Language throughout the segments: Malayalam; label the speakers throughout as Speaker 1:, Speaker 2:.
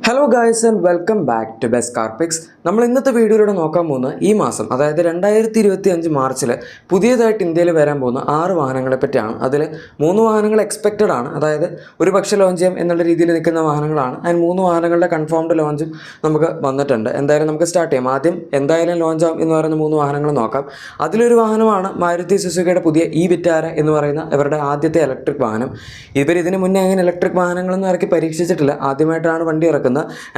Speaker 1: Hello guys and welcome back to best car pics. നമ്മൾ ഇന്നത്തെ വീഡിയോയിലൂടെ നോക്കാൻ പോകുന്ന ഈ മാസം അതായത് 2025 മാർച്ചിൽ പുതിയതായിട്ട് ഇന്ത്യയിൽ വരാൻ പോകുന്ന 6 വാഹനങ്ങളെ പറ്റിയാണ്. അതിൽ 3 വാഹനങ്ങൾ എക്സ്പെക്റ്റഡ് ആണ്, അതായത് ഒരു പക്ഷേ ലോഞ്ച് ചെയ്യാം എന്നുള്ള രീതിയിൽ നിൽക്കുന്ന വാഹനങ്ങളാണ്. അതിന് 3 വാഹനങ്ങളുടെ കൺഫേംഡ് ലോഞ്ചും നമുക്ക് വന്നിട്ടുണ്ട്. എന്തായാലും നമുക്ക് സ്റ്റാർട്ട് ചെയ്യാം. ആദ്യം എന്തായാലും ലോഞ്ച് ആവും എന്ന് പറയുന്ന 3 വാഹനങ്ങൾ നോക്കാം. അതിലൊരു വാഹനമാണ് മാരുതി സുസുക്കിയുടെ പുതിയ ഈ വിറ്റാര എന്ന് പറയുന്ന ഇവരുടെ ആദ്യത്തെ ഇലക്ട്രിക് വാഹനം. ഇതിന് മുന്നേ അങ്ങനെ ഇലക്ട്രിക് വാഹനങ്ങളൊന്നും ഇറക്കി പരീക്ഷിച്ചിട്ടില്ല, ആദ്യമായിട്ടാണ് വണ്ടി ഇറക്കുന്നത്.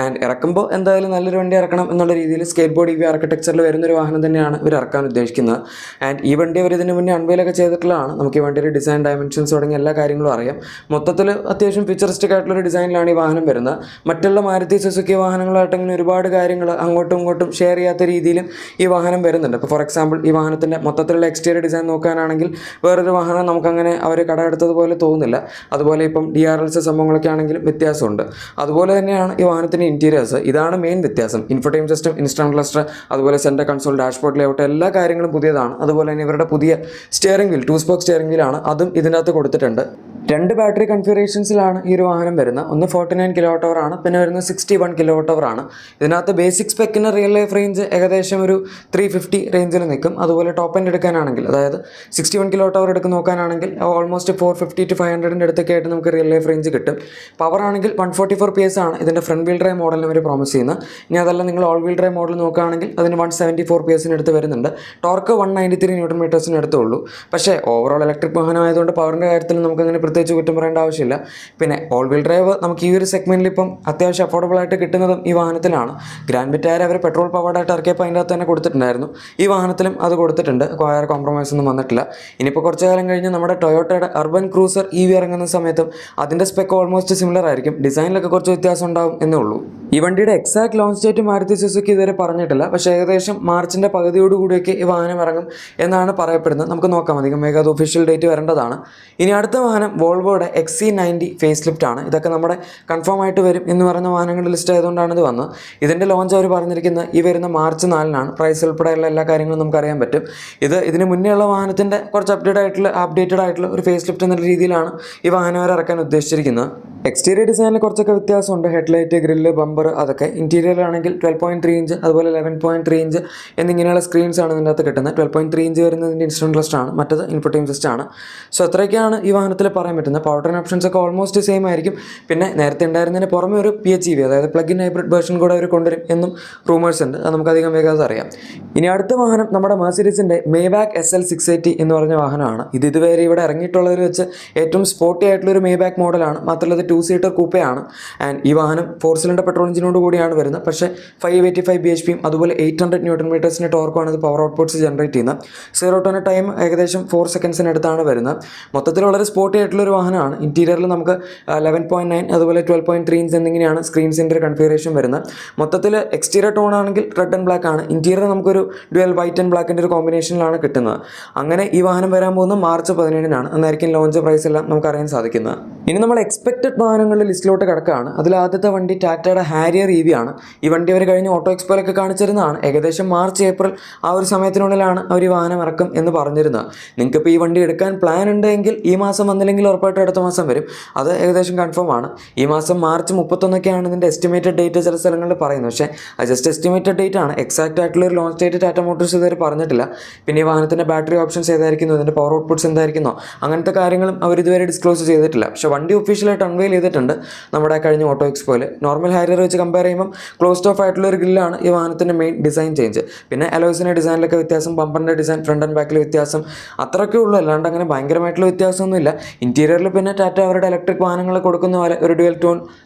Speaker 1: ആൻഡ് ഇറക്കുമ്പോൾ എന്തായാലും നല്ലൊരു വണ്ടി ഇറക്കണം എന്നുള്ള രീതിയിൽ സ്കേറ്റ് ബോർഡ് EV ആർക്കിടെക്ചറിൽ വരുന്നൊരു വാഹനം തന്നെയാണ് ഇവർ ഇറക്കാൻ ഉദ്ദേശിക്കുന്നത്. ആൻഡ് ഈ വണ്ടി അവർ ഇതിന് മുന്നേ അൺവെയിലൊക്കെ ചെയ്തിട്ടുള്ളതാണ്. നമുക്ക് ഈ വണ്ടിയുടെ ഡിസൈൻ, ഡയമെൻഷൻസ് തുടങ്ങിയ എല്ലാ കാര്യങ്ങളും അറിയാം. മൊത്തത്തിൽ അത്യാവശ്യം ഫീച്ചറിസ്റ്റിക് ആയിട്ടുള്ളൊരു ഡിസൈനിലാണ് ഈ വാഹനം വരുന്നത്. മറ്റുള്ള മാരുതി സുസുക്കി വാഹനങ്ങളായിട്ട് ഇങ്ങനെ ഒരുപാട് കാര്യങ്ങൾ അങ്ങോട്ടും ഇങ്ങോട്ടും ഷെയർ ചെയ്യാത്ത രീതിയിലും ഈ വാഹനം വരുന്നുണ്ട്. ഇപ്പോൾ ഫോർ എക്സാമ്പിൾ ഈ വാഹനത്തിൻ്റെ മൊത്തത്തിലുള്ള എക്സ്റ്റീരിയർ ഡിസൈൻ നോക്കാനാണെങ്കിൽ വേറൊരു വാഹനം നമുക്കങ്ങനെ അവർ കടമെടുത്തതുപോലെ തോന്നുന്നില്ല. അതുപോലെ ഇപ്പം DRLs സംഭവങ്ങളൊക്കെ ആണെങ്കിലും വ്യത്യാസമുണ്ട്. അതുപോലെ തന്നെയാണ് ഈ വാഹനത്തിൻ്റെ ഇൻറ്റീരിയേഴ്സ്. ഇതാണ് മെയിൻ വ്യത്യാസം. ഇൻഫോടൈം സിസ്റ്റം, ഇൻസ്ട്രുമെന്റ് ക്ലസ്റ്റർ, അതുപോലെ സെൻറ്റർ കൺസോൾ, ഡാഷ്ബോർഡ് ലേഔട്ട് എല്ലാ കാര്യങ്ങളും പുതിയതാണ്. അതുപോലെ തന്നെ ഇവരുടെ പുതിയ സ്റ്റിയറിംഗ് വീൽ 2 സ്പോക്ക് സ്റ്റിയറിംഗ് വീലാണ്, അതും ഇതിനകത്ത് കൊടുത്തിട്ടുണ്ട്. 2 ബാറ്ററി കൺഫിഗറേഷൻസിലാണ് ഈ ഒരു വാഹനം വരുന്നത്. ഒന്ന് 49 kWh ആണ്, പിന്നെ വരുന്നത് 61 kWh ആണ്. ഇതിനകത്ത് ബേസിക് സ്പെക്കിന് റിയൽ ലൈഫ് റേഞ്ച് ഏകദേശം ഒരു 350 റേഞ്ചിൽ നിൽക്കും. അതുപോലെ ടോപ്പ് എൻഡ് എടുക്കാനാണെങ്കിൽ, അതായത് 61 kWh എടുത്ത് നോക്കാനാണെങ്കിൽ ഓൾമോസ്റ്റ് 450 to 500 അടുത്തൊക്കെ ആയിട്ട് നമുക്ക് റിയൽ ലൈഫ് റേഞ്ച് കിട്ടും. പവർ ആണെങ്കിൽ 144 PS ആണ് ഇതിൻ്റെ ഫ്രണ്ട് വീൽ ഡ്രൈവ് മോഡലിന് അവർ പ്രോമിസ് ചെയ്യുന്നത്. ഇനി അതല്ല നിങ്ങൾ ഓൾ വീൽ ഡ്രൈവ് മോഡൽ നോക്കുകയാണെങ്കിൽ അതിന് 174 PS അടുത്ത് വരുന്നുണ്ട്. Torque 193 Nm അടുത്തുള്ളൂ. പക്ഷേ ഓവറോൾ ഇലക്ട്രിക് വാഹനം ആയതുകൊണ്ട് പവറിൻ്റെ കാര്യത്തിൽ നമുക്കങ്ങനെ പ്രത്യേകിച്ച് കുറ്റം പറയേണ്ട ആവശ്യമില്ല. പിന്നെ ഓൾ വീൽ ഡ്രൈവ് നമുക്ക് ഈ ഒരു സെഗ്മെൻറ്റിൽ ഇപ്പം അത്യാവശ്യം അഫോർഡബിൾ ആയിട്ട് കിട്ടുന്നതും ഈ വാഹനത്തിലാണ്. ഗ്രാൻഡ് വിറ്റാര അവർ പെട്രോൾ പവർഡായിട്ട് ഇറക്കിയപ്പോൾ അതിൻ്റെ അകത്ത് തന്നെ കൊടുത്തിട്ടുണ്ടായിരുന്നു. ഈ വാഹനത്തിലും അത് കൊടുത്തിട്ടുണ്ട്. വേറെ കോംപ്രമൈസ് ഒന്നും വന്നിട്ടില്ല. ഇനിയിപ്പോൾ കുറച്ച് കാലം കഴിഞ്ഞ് നമ്മുടെ ടൊയോട്ടയുടെ അർബൻ ക്രൂസർ EV ഇറങ്ങുന്ന സമയത്തും അതിൻ്റെ സ്പെക്ക് ഓൾമോസ്റ്റ് സിമിലർ ആയിരിക്കും. ഡിസൈനിലൊക്കെ കുറച്ച് വ്യത്യാസം ഉണ്ടാവും എന്നേ ഉള്ളൂ. ഈ വണ്ടിയുടെ exact launch date Maruti Suzuki ഇതുവരെ പറഞ്ഞിട്ടില്ല. പക്ഷേ ഏകദേശം മാർച്ചിൻ്റെ പകുതിയോടുകൂടിയൊക്കെ ഈ വാഹനം ഇറങ്ങും എന്നാണ് പറയപ്പെടുന്നത്. നമുക്ക് നോക്കാം, അധികം വേഗം അത് ഒഫീഷ്യൽ ഡേറ്റ് വരേണ്ടതാണ്. ഇനി അടുത്ത വാഹനം വോൾവോയുടെ XC90 ഫേസ് ലിഫ്റ്റ് ആണ്. ഇതൊക്കെ നമ്മുടെ കൺഫേം ആയിട്ട് വരും എന്ന് പറയുന്ന വാഹനങ്ങളുടെ ലിസ്റ്റ് ആയതുകൊണ്ടാണ് ഇത് വന്നത്. ഇതിൻ്റെ ലോഞ്ച് അവർ പറഞ്ഞിരിക്കുന്നത് ഈ വരുന്ന മാർച്ച് 4-നാണ്. പ്രൈസ് ഉൾപ്പെടെയുള്ള എല്ലാ കാര്യങ്ങളും നമുക്ക് അറിയാൻ പറ്റും. ഇതിന് മുന്നേ ഉള്ള വാഹനത്തിൻ്റെ കുറച്ച് അപ്ഡേറ്റഡ് ആയിട്ടുള്ള ഒരു ഫേസ് ലിഫ്റ്റ് എന്ന രീതിയിലാണ് ഈ വാഹനം അവർ ഇറക്കാൻ ഉദ്ദേശിച്ചിരിക്കുന്നത്. എക്സ്റ്റീരിയർ ഡിസൈനിൽ കുറച്ചൊക്കെ വ്യത്യാസമുണ്ട്. ഹെഡ്ലൈറ്റ്, ഗ്രില്ല്, ബമ്പർ അതൊക്കെ. ഇൻറ്റീരിയറിലാണെങ്കിൽ 12.3 ഇഞ്ച് അതുപോലെ 11.3 ഇഞ്ച് എന്നിങ്ങനെയുള്ള സ്ക്രീൻസ് ആണ് ഇതിൻ്റെ അകത്ത് കിട്ടുന്നത്. 12.3 ഇഞ്ച് വരുന്നതിൻ്റെ ഇൻസ്ട്രുമെന്റ് ക്ലസ്റ്റർ ആണ്, മറ്റത് ഇൻഫോടൈം സിസ്റ്റം ആണ്. സോ അത്രയൊക്കെയാണ് ഈ വാഹനത്തിൽ പറയാൻ പറ്റുന്നത്. പവർ ട്രെയിൻ ഓപ്ഷൻസ് ഒക്കെ ഓൾമോസ്റ്റ് സെയിം ആയിരിക്കും. പിന്നെ നേരത്തെ ഉണ്ടായിരുന്നതിന് പുറമെ ഒരു PHEV അതായത് പ്ലഗ് ഇൻ ഹൈബ്രിഡ് വേർഷൻ കൂടെ അവർ കൊണ്ടുവരും എന്നും റൂമേഴ്സ് ഉണ്ട്. അത് നമുക്ക് അധികം വേഗം അറിയാം. ഇനി അടുത്ത വാഹനം നമ്മുടെ മെർസിഡീസിൻ്റെ മേബാക്ക് SL680 എന്ന് പറഞ്ഞ വാഹനമാണ്. ഇതുവരെ ഇവിടെ ഇറങ്ങിയിട്ടുള്ളവർ വെച്ച് ഏറ്റവും സ്പോർട്ടി ആയിട്ടുള്ളൊരു മേബാക്ക് മോഡലാണ്. മാത്രമല്ല ഇത് 2 സീറ്റർ കൂപ്പയാണ്. ആൻഡ് ഈ വാഹനം 4 സിലിണ്ടർ പെട്രോൾ എഞ്ചിനോട് കൂടിയാണ് വരുന്നത്. പക്ഷേ 585 bhp അതുപോലെ 800 Nm ടോർക്കുമാണ് ഇത് പവർ ഔട്ട്പുട്ട്സ് ജനറേറ്റ് ചെയ്യുന്നത്. 0 to 100 ടൈം ഏകദേശം 4 സെക്കൻഡ്സിനടുത്താണ് വരുന്നത്. മൊത്തത്തിൽ വളരെ സ്പോർട്ടി ആയിട്ടുള്ളൊരു വാഹനമാണ്. ഇൻറ്റീരിയറിൽ നമുക്ക് 11.9 അതുപോലെ 12.3 ഇഞ്ച് എന്നിങ്ങനെയാണ് സ്ക്രീൻസിൻ്റെ ഒരു കൺഫിഗറേഷൻ വരുന്നത്. മൊത്തത്തിൽ എക്സ്റ്റീരിയർ ടോൺ ആണെങ്കിൽ റെഡ് ആൻഡ് ബ്ലാക്ക് ആണ്. ഇൻറ്റീരിയർ നമുക്കൊരു ഡ്യുവൽ വൈറ്റ് ആൻഡ് ബ്ലാക്കിൻ്റെ ഒരു കോമ്പിനേഷനിലാണ് കിട്ടുന്നത്. അങ്ങനെ ഈ വാഹനം വരാൻ പോകുന്നത് മാർച്ച് 17-നാണ്. അന്നായിരിക്കും ലോഞ്ച് പ്രൈസ് എല്ലാം നമുക്ക് അറിയാൻ സാധിക്കുന്നത്. ഇനി നമ്മൾ എക്സ്പെക്റ്റഡ് വാഹനങ്ങളുടെ ലിസ്റ്റിലോട്ട് കിടക്കുകയാണ്. അതിൽ ആദ്യത്തെ വണ്ടി ടാറ്റയുടെ ഹാരിയർ EV ആണ്. ഈ വണ്ടി അവർ കഴിഞ്ഞ് ഓട്ടോ എക്സ്പോയിലൊക്കെ കാണിച്ചിരുന്നതാണ്. ഏകദേശം മാർച്ച് ഏപ്രിൽ ആ ഒരു സമയത്തിനുള്ളിലാണ് അവർ ഈ വാഹനം ഇറക്കും എന്ന് പറഞ്ഞിരുന്നത്. നിങ്ങൾക്കിപ്പോൾ ഈ വണ്ടി എടുക്കാൻ പ്ലാൻ ഉണ്ടെങ്കിൽ ഈ മാസം വന്നില്ലെങ്കിൽ ഉറപ്പായിട്ടും അടുത്ത മാസം വരും. അത് ഏകദേശം കൺഫേം ആണ്. ഈ മാസം മാർച്ച് 31 ഇതിൻ്റെ എസ്റ്റിമേറ്റഡ് ഡേറ്റ് ചില സ്ഥലങ്ങളിൽ പറയുന്നത്. പക്ഷേ അത് ജസ്റ്റ് എസ്റ്റിമേറ്റഡ് ഡേറ്റ് ആണ്. എക്സാക്റ്റ് ആയിട്ടുള്ള ഒരു ലോഞ്ച് ഡേറ്റ് ടാറ്റ മോട്ടോഴ്സ് ഇതുവരെ പറഞ്ഞിട്ടില്ല. പിന്നെ ഈ വാഹനത്തിൻ്റെ ബാറ്ററി ഓപ്ഷൻസ് ഏതായിരിക്കുന്നു, ഇതിൻ്റെ പവർ ഔട്ട്പുട്ട്സ് എന്തായിരിക്കുന്നോ അങ്ങനത്തെ കാര്യങ്ങളും അവർ ഇതുവരെ ഡിസ്ക്ലോസ് ചെയ്തിട്ടില്ല. പക്ഷേ വണ്ടി ഒഫീഷ്യലായിട്ട് അൺവെയിൽ ചെയ്തിട്ടുണ്ട് നമ്മുടെ കഴിഞ്ഞ ഓട്ടോ എക്സ്പോയിൽ. നോർമൽ ഹാരിയർ വെച്ച് കമ്പയർ ചെയ്യുമ്പോൾ ക്ലോസ്ഡ് ഓഫ് ആയിട്ടുള്ള ഒരു ഗ്രില്ലാണ് ഈ വാഹനത്തിൻ്റെ മെയിൻ ഡിസൈൻ ചേഞ്ച്. പിന്നെ അലോയ്സിൻ്റെ ഡിസൈനിലൊക്കെ വ്യത്യാസം, ബമ്പറിൻ്റെ ഡിസൈൻ, ഫ്രണ്ട് ആൻഡ് ബാക്കിൽ വ്യത്യാസം, അത്രയൊക്കെ ഉള്ളൂ. അല്ലാണ്ട് അങ്ങനെ ഭയങ്കരമായിട്ടുള്ള വ്യത്യാസമൊന്നുമില്ല. ഇൻറ്റീരിയറിൽ പിന്നെ ടാറ്റ അവരുടെ ഇലക്ട്രിക് വാഹനങ്ങൾ കൊടുക്കുന്ന പോലെ ഒരു ഡ്യുവൽ ടോൺ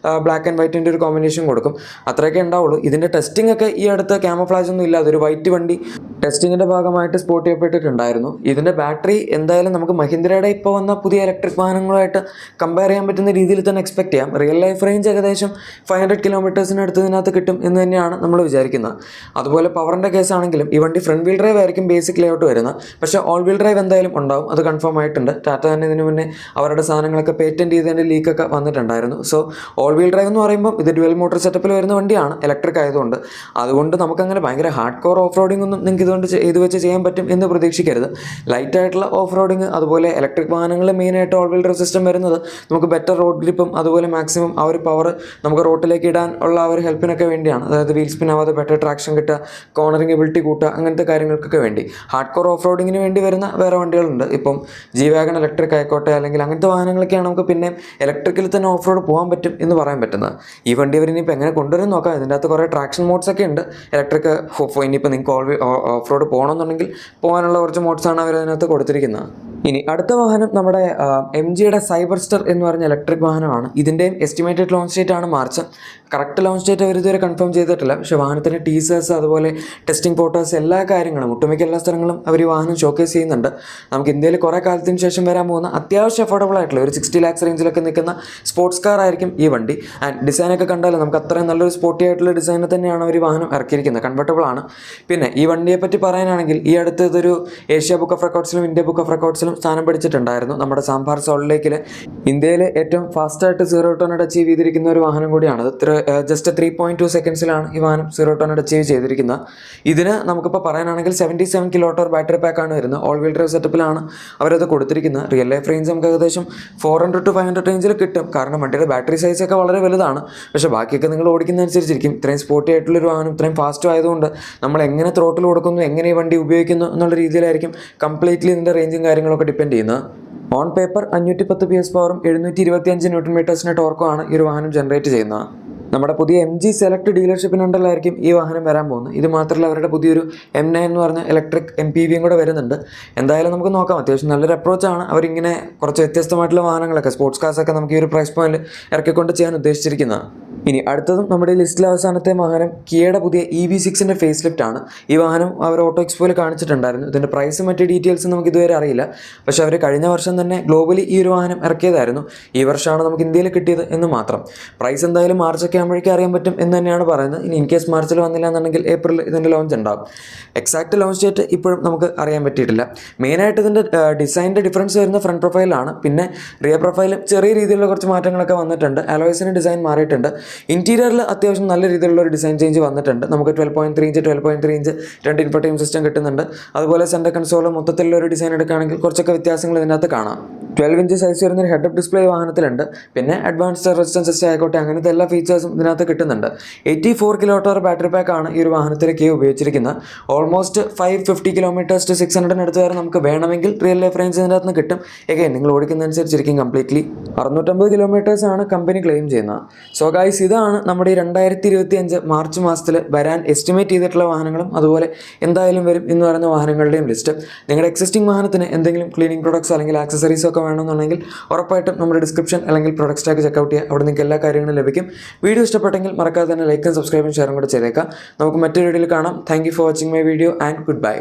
Speaker 1: ബ്ലാക്ക് ആൻഡ് വൈറ്റിൻ്റെ ഒരു കോമ്പിനേഷൻ കൊടുക്കും. അത്രയൊക്കെ ഉണ്ടാവുള്ളൂ. ഇതിൻ്റെ ടെസ്റ്റിംഗ് ഒക്കെ ഈ അടുത്ത് ക്യാമഫ്ലാജ് ഒന്നും ഇല്ല. അതൊരു വൈറ്റ് വണ്ടി ടെസ്റ്റിങ്ങിൻ്റെ ഭാഗമായിട്ട് സ്പോട്ട് ചെയ്യപ്പെട്ടിട്ടുണ്ടായിരുന്നു. ഇതിൻ്റെ ബാറ്ററി എന്തായാലും നമുക്ക് മഹീന്ദ്രയുടെ ഇപ്പോൾ വന്ന പുതിയ ഇലക്ട്രിക് വാഹനങ്ങളുമായിട്ട് കമ്പയർ ചെയ്യാൻ പറ്റുന്ന രീതിയിൽ തന്നെ എക്സ്പെക്ട് ചെയ്യാം. റിയൽ ലൈഫ് റേഞ്ച് ഏകദേശം 500 കിലോമീറ്റേഴ്സിനടുത്ത് ഇതിനകത്ത് കിട്ടും എന്ന് തന്നെയാണ് നമ്മൾ വിചാരിക്കുന്നത്. അതുപോലെ പവറിൻ്റെ കേസാണെങ്കിലും ഈ വണ്ടി ഫ്രണ്ട് വീൽ ഡ്രൈവ് ആയിരിക്കും ബേസിക് ലേഔട്ട് വരുന്നത്. പക്ഷേ ഓൾ വീൽ ഡ്രൈവ് എന്തായാലും ഉണ്ടാവും, അത് കൺഫേം ആയിട്ടുണ്ട്. ടാറ്റ തന്നെ ഇതിന് മുന്നേ അവരുടെ സാധനങ്ങളൊക്കെ പേറ്റൻറ്റ് ചെയ്തതിൻ്റെ ലീക്കൊക്കെ വന്നിട്ടുണ്ടായിരുന്നു. സോ ഓൾ വീൽ ഡ്രൈവ് എന്ന് പറയുമ്പോൾ ഇത് ഡ്യുവൽ മോട്ടോർ സെറ്റപ്പിൽ വരുന്ന വണ്ടിയാണ്, ഇലക്ട്രിക് ആയതുകൊണ്ട്. അതുകൊണ്ട് നമുക്കങ്ങനെ ഭയങ്കര ഹാർഡ് കോർ ഓഫ് റോഡിംഗ് ഒന്നും നിങ്ങൾക്ക് ഇത് വെച്ച് ചെയ്യാൻ പറ്റും എന്ന് പ്രതീക്ഷിക്കരുത്. ലൈറ്റായിട്ടുള്ള ഓഫ് റോഡിങ്, അതുപോലെ ഇലക്ട്രിക് വാഹനങ്ങളിൽ മെയിനായിട്ട് ഓൾ വീൽ ഡ്രൈവ് സിസ്റ്റം വരുന്നത് നമുക്ക് ബെറ്റർ റോഡ് ഗ്രിപ്പും അതുപോലെ മാക്സിമം ആ ഒരു പവർ നമുക്ക് റോട്ടിലേക്ക് ഇടാൻ ഉള്ള ആ ഒരു ഹെൽപ്പിനൊക്കെ വേണ്ടിയാണ്. അതായത് വീൽ സ്പിൻ ആവാതെ ബെറ്റർ ട്രാക്ഷൻ കിട്ടുക, കോർണറിംഗ് എബിലിറ്റി കൂട്ടുക, അങ്ങനത്തെ കാര്യങ്ങൾക്കൊക്കെ വേണ്ടി. ഹാർഡ് കോർ ഓഫ് റോഡിങ്ങിന് വേണ്ടി വരുന്ന വേറെ വണ്ടികളുണ്ട്. ഇപ്പം G-Wagon ഇലക്ട്രിക് ആയിക്കോട്ടെ, അല്ലെങ്കിൽ അങ്ങനത്തെ വാഹനങ്ങളൊക്കെയാണ് നമുക്ക് പിന്നെ ഇലക്ട്രിക്കിൽ തന്നെ ഓഫ് റോഡ് പോകാൻ പറ്റും എന്ന് പറയാൻ പറ്റുന്നത്. ഈ വണ്ടി അവർ ഇനിയിപ്പോൾ എങ്ങനെ കൊണ്ടുവരും നോക്കാം. ഇതിൻ്റെ അകത്ത് കുറേ ട്രാക്ഷൻ മോഡ്സ് ഒക്കെ ഉണ്ട്. ഇലക്ട്രിക് ഇനിയിപ്പോൾ നിങ്ങൾക്ക് ഓഫ് റോഡ് പോകണമെന്നുണ്ടെങ്കിൽ പോകാനുള്ള കുറച്ച് മോഡ്സാണ് അവർ അതിനകത്ത് കൊടുത്തിരിക്കുന്നത്. ഇനി അടുത്ത വാഹനം നമ്മുടെ MGയുടെ സൈബർസ്റ്റർ എന്ന് പറഞ്ഞ ഇലക്ട്രിക് വാഹനമാണ്. ഇതിൻ്റെയും എസ്റ്റിമേറ്റഡ് ലോഞ്ച് ഡേറ്റ് ആണ് മാർച്ച്. കറക്റ്റ് ലോഞ്ച് ഡേറ്റ് അവർ ഇതുവരെ കൺഫേം ചെയ്തിട്ടില്ല. പക്ഷേ വാഹനത്തിൻ്റെ ടീസേഴ്സ്, അതുപോലെ ടെസ്റ്റിംഗ് ഫോട്ടോസ്, എല്ലാ കാര്യങ്ങളും ഒട്ടുമിക്ക എല്ലാ സ്ഥലങ്ങളും അവർ ഈ വാഹനം ഷോക്കേസ് ചെയ്യുന്നുണ്ട്. നമുക്ക് ഇന്ത്യയിൽ കുറേ കാലത്തിന് ശേഷം വരാൻ പോകുന്ന അത്യാവശ്യം അഫോർഡബിൾ ആയിട്ടുള്ള ഒരു 60 lakhs റേഞ്ചിലൊക്കെ നിൽക്കുന്ന സ്പോർട്സ് കാർ ആയിരിക്കും ഈ വണ്ടി. ആൻഡ് ഡിസൈനൊക്കെ കണ്ടാൽ നമുക്ക് അത്രയും നല്ലൊരു സ്പോർട്ടി ആയിട്ടുള്ള ഡിസൈനിൽ തന്നെയാണ് അവർ വാഹനം ഇറക്കിയിരിക്കുന്നത്. കംഫർട്ടബിൾ ആണ്. പിന്നെ ഈ വണ്ടിയെ പറ്റി പറയാനാണെങ്കിൽ ഈ അടുത്ത് ഇതൊരു ഏഷ്യ ബുക്ക് ഓഫ് റെക്കോർഡ്സിലും ഇന്ത്യ ബുക്ക് ഓഫ് റെക്കോർഡ്സിലും സ്ഥാനം പിടിച്ചിട്ടുണ്ടായിരുന്നു. നമ്മുടെ സാംഭാർ സോൾട്ട് ലേക്കിൽ ഇന്ത്യയിലെ ഏറ്റവും ഫാസ്റ്റായിട്ട് 0 to 100 അച്ചീവ് ചെയ്തിരിക്കുന്ന ഒരു വാഹനം കൂടിയാണ്. ജസ്റ്റ് 3.2 സെക്കൻഡ്സിലാണ് ഈ വാഹനം 0 to 100 അച്ചീവ് ചെയ്തിരിക്കുന്നത്. ഇതിന് നമുക്കിപ്പോൾ പറയാനാണെങ്കിൽ 77 kWh ബാറ്ററി പാക്കാണ് വരുന്നത്. ഓൾ വീൽ ഡ്രൈവ് സെറ്റപ്പിലാണ് അവരത് കൊടുത്തിരിക്കുന്നത്. റിയൽ ലൈഫ് റേഞ്ച് നമുക്ക് ഏകദേശം 400 to 500 റേഞ്ചിൽ കിട്ടും. കാരണം വണ്ടിയുടെ ബാറ്ററി സൈസൊക്കെ വളരെ വലുതാണ്. പക്ഷേ ബാക്കിയൊക്കെ നിങ്ങൾ ഓടിക്കുന്നതനുസരിച്ചിരിക്കും. ഇത്രയും സ്പോർട്ടി ആയിട്ടുള്ളൊരു വാഹനം, ഇത്രയും ഫാസ്റ്റും ആയതുകൊണ്ട് നമ്മൾ എങ്ങനെ ത്രോട്ടിൽ കൊടുക്കുന്നു, എങ്ങനെ ഈ വണ്ടി ഉപയോഗിക്കുന്നു എന്നുള്ള രീതിയിലായിരിക്കും കംപ്ലീറ്റ്ലി ഇതിൻ്റെ റേഞ്ചും കാര്യങ്ങളൊക്കെ ഡിപ്പെൻഡ് ചെയ്യുന്നത്. ഓൺ പേപ്പർ 510 PS പവറും 725 Nm ടോർക്കുമാണ് ഈ ഒരു വാഹനം ജനറേറ്റ് ചെയ്യുന്നത്. നമ്മുടെ പുതിയ MG സെലക്ട് ഡീലർഷിപ്പിനുണ്ടല്ലായിരിക്കും ഈ വാഹനം വരാൻ പോകുന്നത്. ഇത് മാത്രമല്ല അവരുടെ പുതിയൊരു M9 എന്ന് പറഞ്ഞ ഇലക്ട്രിക് MPVയും കൂടെ വരുന്നുണ്ട്. എന്തായാലും നമുക്ക് നോക്കാം. അത്യാവശ്യം നല്ലൊരു അപ്രോച്ചാണ് അവരിങ്ങനെ കുറച്ച് വ്യത്യസ്തമായിട്ടുള്ള വാഹനങ്ങളൊക്കെ, സ്പോർട്സ് കാർസൊക്കെ നമുക്ക് ഈ ഒരു പ്രൈസ് പോയിന്റിൽ ഇറക്കിക്കൊണ്ട് ചെയ്യാൻ ഉദ്ദേശിച്ചിരിക്കുന്നത്. ഇനി അടുത്തതും നമ്മുടെ ലിസ്റ്റിലെ അവസാനത്തെ വാഹനം കിയയുടെ പുതിയ EV6ൻ്റെ ഫേസ് ലിഫ്റ്റ് ആണ്. ഈ വാഹനം അവർ ഓട്ടോ എക്സ്പോയിൽ കാണിച്ചിട്ടുണ്ടായിരുന്നു. ഇതിൻ്റെ പ്രൈസും മറ്റ് ഡീറ്റെയിൽസും നമുക്ക് ഇതുവരെ അറിയില്ല. പക്ഷേ അവർ കഴിഞ്ഞ വർഷം തന്നെ ഗ്ലോബലി ഈ ഒരു വാഹനം ഇറക്കിയതായിരുന്നു. ഈ വർഷമാണ് നമുക്ക് ഇന്ത്യയിൽ കിട്ടിയത് എന്ന് മാത്രം. പ്രൈസ് എന്തായാലും മാർച്ചൊക്കെ ആകുമ്പോഴേക്കും അറിയാൻ പറ്റും എന്ന് തന്നെയാണ് പറയുന്നത്. ഇനി ഇൻ കേസ് മാർച്ചിൽ വന്നില്ല എന്നുണ്ടെങ്കിൽ ഏപ്രിൽ ഇതിൻ്റെ ലോഞ്ച് ഉണ്ടാകും. എക്സാക്ട് ലോഞ്ച് ഡേറ്റ് ഇപ്പോഴും നമുക്ക് അറിയാൻ പറ്റിയിട്ടില്ല. മെയിനായിട്ട് ഇതിൻ്റെ ഡിസൈനിൻ്റെ ഡിഫറൻസ് വരുന്ന ഫ്രണ്ട് പ്രൊഫൈലാണ്. പിന്നെ റിയർ പ്രൊഫൈലും ചെറിയ രീതിയിലുള്ള കുറച്ച് മാറ്റങ്ങളൊക്കെ വന്നിട്ടുണ്ട്. അലോയ്സിൻ്റെ ഡിസൈൻ മാറിയിട്ടുണ്ട്. ഇൻറ്റീരിയറിൽ അത്യാവശ്യം നല്ല രീതിയിലുള്ള ഒരു ഡിസൈൻ ചേഞ്ച് വന്നിട്ടുണ്ട്. നമുക്ക് 12.3 ഇഞ്ച് 2 ഇൻഫർടൈൻമെന്റ് സിസ്റ്റം കിട്ടുന്നുണ്ട്. അതുപോലെ സെൻറ്റർ കൺസോൾ മൊത്തത്തിലുള്ള ഒരു ഡിസൈൻ എടുക്കുകയാണെങ്കിൽ കുറച്ചൊക്കെ വ്യത്യാസങ്ങൾ ഇതിനകത്ത് കാണാം. 12 ഇഞ്ച് സൈസ് വരുന്ന ഒരു ഹെഡ് അപ്പ് ഡിസ്പ്ലേ വാഹനത്തിലുണ്ട്. പിന്നെ അഡ്വാൻസ്ഡ് റെസിസ്റ്റൻസ് സിസ്റ്റം ആയിക്കോട്ടെ, അങ്ങനത്തെ എല്ലാ ഫീച്ചേഴ്സും ഇതിനകത്ത് കിട്ടുന്നുണ്ട്. 84 kWh ബാറ്ററി പാക്കാണ് ഈ ഒരു വാഹനത്തിലേക്ക് ഉപയോഗിച്ചിരിക്കുന്നത്. ഓൾമോസ്റ്റ് 550 km to 600 അടുത്ത് വരെ നമുക്ക് വേണമെങ്കിൽ റിയൽ ലൈഫ് റേഞ്ച് ഇതിനകത്ത് നിന്ന് കിട്ടും. എഗൈൻ നിങ്ങൾ ഓടിക്കുന്നതനുസരിച്ചിരിക്കും. കംപ്ലീറ്റ്ലി 650 km ആണ് കമ്പനി ക്ലെയിം ചെയ്യുന്നത്. സോ ഗൈസ്, ഇതാണ് നമ്മുടെ 2025 മാർച്ച് മാസത്തിൽ വരാൻ എസ്റ്റിമേറ്റ് ചെയ്തിട്ടുള്ള വാഹനങ്ങളും അതുപോലെ എന്തായാലും വരും എന്ന് പറയുന്ന വാഹനങ്ങളുടെയും ലിസ്റ്റ്. നിങ്ങളുടെ എക്സിസ്റ്റിംഗ് വാഹനത്തിന് എന്തെങ്കിലും ക്ലീനിങ് പ്രൊഡക്ട്സ് അല്ലെങ്കിൽ ആക്സസറീസോ ഒക്കെ വേണമെന്നുണ്ടെങ്കിൽ ഉറപ്പായിട്ടും നമ്മുടെ ഡിസ്ക്രിപ്ഷൻ അല്ലെങ്കിൽ പ്രൊഡക്റ്റ് ടാഗ് ചെക്കൗട്ട് ചെയ്യുക. അവിടെ നിങ്ങൾക്ക് എല്ലാ കാര്യങ്ങളും ലഭിക്കും. വീഡിയോ ഇഷ്ടപ്പെട്ടെങ്കിൽ മറക്കാതെ തന്നെ ലൈക്കും സബ്സ്ക്രൈബും ഷെയറും കൂടെ ചെയ്തേക്കാം. നമുക്ക് മറ്റൊരു വീഡിയോയിൽ കാണാം. Thank you for watching my video and good bye.